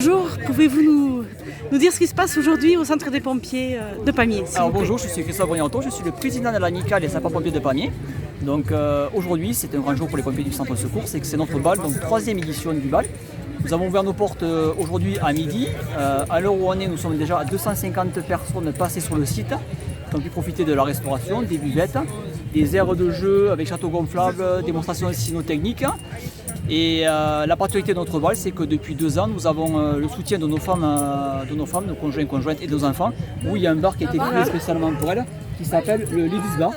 Bonjour, pouvez-vous nous dire ce qui se passe aujourd'hui au centre des pompiers de Pamiers? Alors bonjour, je suis Christophe Brianto, je suis le président de l'amicale des sapeurs-pompiers de Pamiers. Donc aujourd'hui c'est un grand jour pour les pompiers du centre de secours, c'est que c'est notre bal, donc 3e édition du bal. Nous avons ouvert nos portes aujourd'hui à midi. À l'heure où on est, nous sommes déjà à 250 personnes passées sur le site qui ont pu profiter de la restauration, des buvettes, des aires de jeu avec château gonflable, démonstrations cynotechniques. Et la particularité de notre bal, c'est que depuis 2 ans, nous avons le soutien de nos femmes, nos conjoints, conjointes et de nos enfants, où il y a un bar qui a été créé spécialement pour elles, qui s'appelle le Ladies Bar.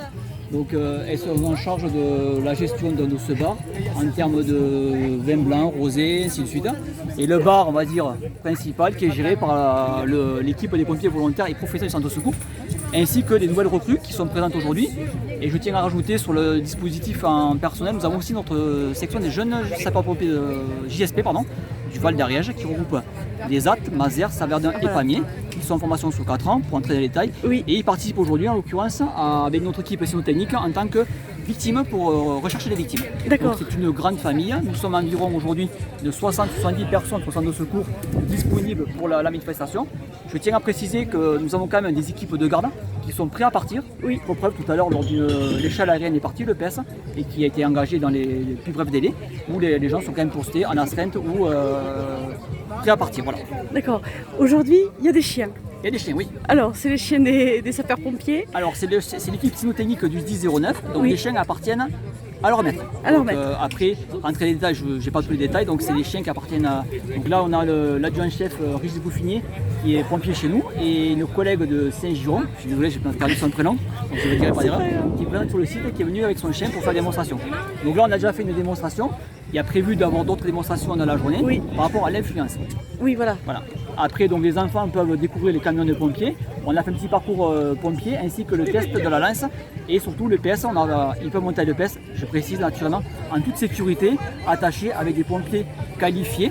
Donc elles sont en charge de la gestion de ce bar, en termes de vin blanc, rosé, ainsi de suite. Et le bar, on va dire, principal, qui est géré par l'équipe des pompiers volontaires et professionnels du centre de secours, ainsi que les nouvelles recrues qui sont présentes aujourd'hui. Et je tiens à rajouter sur le dispositif en personnel, nous avons aussi notre section des jeunes sapeurs-pompiers JSP du Val d'Ariège qui regroupe les AT, Mazères, Saverdun et Pamiers, qui sont en formation sur 4 ans pour entrer dans les détails. Oui. Et ils participent aujourd'hui en l'occurrence avec notre équipe cynotechnique en tant que victimes pour rechercher les victimes. D'accord. Donc c'est une grande famille, nous sommes environ aujourd'hui de 60-70 personnes au centre de secours disponibles pour la manifestation. Je tiens à préciser que nous avons quand même des équipes de garde qui sont prêts à partir. Oui. Pour preuve, tout à l'heure, lors d'une l'échelle aérienne est partie, le PES, et qui a été engagée dans les plus brefs délais, où les gens sont quand même postés en astreinte ou prêts à partir. Voilà. D'accord. Aujourd'hui, il y a des chiens. Il y a des chiens, oui. Alors, c'est les chiens des sapeurs-pompiers. Alors, c'est l'équipe cynotechnique du 1009, donc Oui. les chiens appartiennent à leur maître. À leur Donc, maître. après, rentrer les détails, je n'ai pas tous les détails, donc c'est les chiens qui appartiennent à... Donc là, on a l'adjoint-chef Régis Bouffinier, qui est pompier chez nous, et nos collègues de Saint-Giron, je suis désolé, j'ai pas perdu son prénom, donc je ne le dirai pas d'erreur, qui est présent sur le site et qui est venu avec son chien pour faire la démonstration. Donc là, on a déjà fait une démonstration, il y a prévu d'avoir d'autres démonstrations dans la journée, Oui. par rapport à l'influence. Oui, voilà. Voilà. Après, donc, les enfants peuvent découvrir les camions de pompiers. On a fait un petit parcours pompier ainsi que le test de la lance et surtout le PS. Ils peuvent monter le PS, je précise naturellement, en toute sécurité, attachés avec des pompiers qualifiés,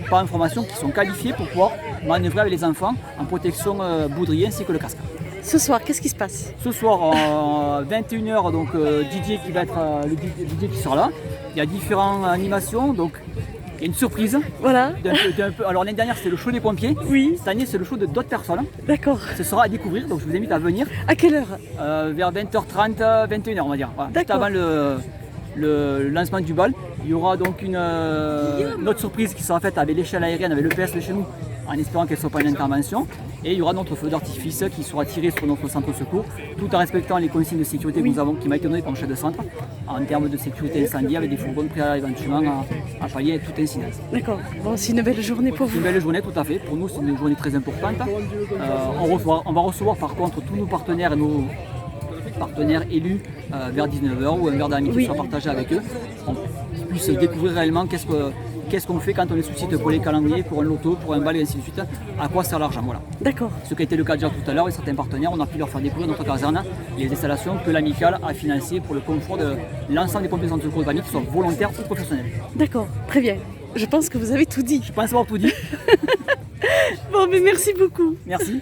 pas en formation, qui sont qualifiés pour pouvoir manœuvrer avec les enfants en protection boudrier ainsi que le casque. Ce soir, qu'est-ce qui se passe? Ce soir, 21h, donc Didier qui va être le DJ qui sera là. Il y a différentes animations, donc il y a une surprise. Voilà. Alors l'année dernière c'était le show des pompiers. Oui. Cette année c'est le show de d'autres personnes. D'accord. Ce sera à découvrir, donc je vous invite à venir À quelle heure? vers 20h30, 21h on va dire. Voilà. Juste D'accord. avant le lancement du bal. Il y aura donc une autre surprise qui sera faite avec l'échelle aérienne, avec le PS de chez nous, en espérant qu'elle ne soit pas une intervention. Et il y aura notre feu d'artifice qui sera tiré sur notre centre de secours, tout en respectant les consignes de sécurité que nous avons, qui m'a été donné par le chef de centre, en termes de sécurité incendie, avec des fourgons prêts à éventuellement à pallier toute incidence. D'accord. Bon, c'est une belle journée pour C'est vous. une belle journée, tout à fait. Pour nous, c'est une journée très importante. On va recevoir par contre tous nos partenaires et nos partenaires élus vers 19h ou un verre d'amitié Oui. soit partagé avec eux. On puisse découvrir réellement qu'est-ce qu'on fait quand on est sous site pour les calendriers, pour un loto, pour un bal et ainsi de suite, à quoi sert l'argent. Voilà. D'accord. Ce qui a été le cas déjà tout à l'heure, et certains partenaires, on a pu leur faire découvrir notre caserne et les installations que l'amicale a financées pour le confort de l'ensemble des pompiers de secours urbaniques, qui soient volontaires ou professionnels. D'accord. Très bien. Je pense que vous avez tout dit. Je pense avoir tout dit. Bon, mais merci beaucoup. Merci.